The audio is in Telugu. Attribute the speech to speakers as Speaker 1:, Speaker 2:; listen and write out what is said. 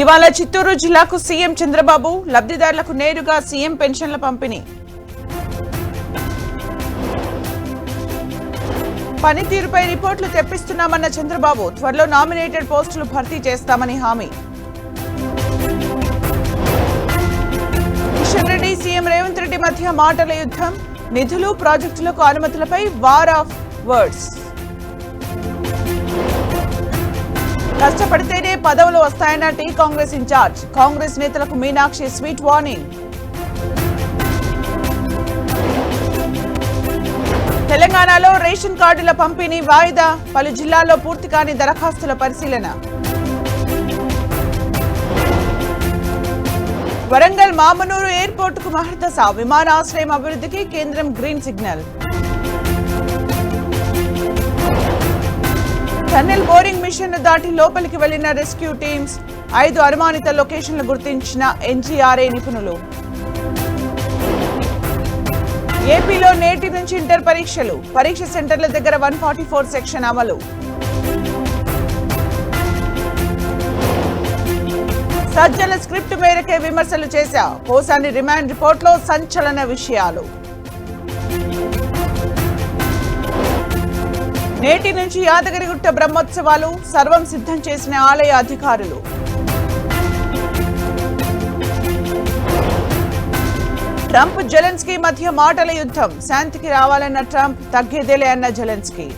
Speaker 1: ఇవాళ చిత్తూరు జిల్లాకు సీఎం చంద్రబాబు, లబ్ధిదారులకు నేరుగా సీఎం పెన్షన్ల పంపిణీ. పనితీరుపై రిపోర్టులు తెప్పిస్తున్నామన్న చంద్రబాబు, త్వరలో నామినేటెడ్ పోస్టులు భర్తీ చేస్తామని హామీ. కిషన్ రెడ్డి, సీఎం రేవంత్ రెడ్డి మధ్య మాటల యుద్ధం. నిధులు, ప్రాజెక్టులకు అనుమతులపై వార్ ఆఫ్ వర్డ్స్. కష్టపడితేనే పదవులు వస్తాయన్న టీ కాంగ్రెస్ ఇన్ఛార్జ్. కాంగ్రెస్ నేతలకు మీనాక్షి స్వీట్ వార్నింగ్. తెలంగాణలో రేషన్ కార్డుల పంపిణీ వాయిదా. పలు జిల్లాల్లో పూర్తి కాని దరఖాస్తుల పరిశీలన. వరంగల్ మామనూరు ఎయిర్పోర్టుకు మహర్దశ. విమానాశ్రయం అభివృద్ధికి కేంద్రం green signal. Tunnel boring machine దాటి లోపలికి వెళ్లిన రెస్క్యూ టీమ్స్. 5 అనుమానిత లొకేషన్లు గుర్తించిన ఎన్జీఆర్ఏ నిపుణులు. ఏపీలో నేటి నుంచి ఇంటర్ పరీక్షలు. పరీక్ష సెంటర్ల దగ్గర 144 సెక్షన్ అమలు. సజ్జల స్క్రిప్ట్ మేరకే విమర్శలు చేశా. పోసాని రిమాండ్ రిపోర్టులో సంచలన విషయాలు. నేటి నుంచి యాదగిరిగుట్ట బ్రహ్మోత్సవాలు. సర్వం సిద్ధం చేసిన ఆలయ అధికారులు. ట్రంప్, జెలెన్స్కీ మధ్య మాటల యుద్ధం. శాంతికి రావాలన్న ట్రంప్, తగ్గేదేలే అన్న జెలెన్స్కీ.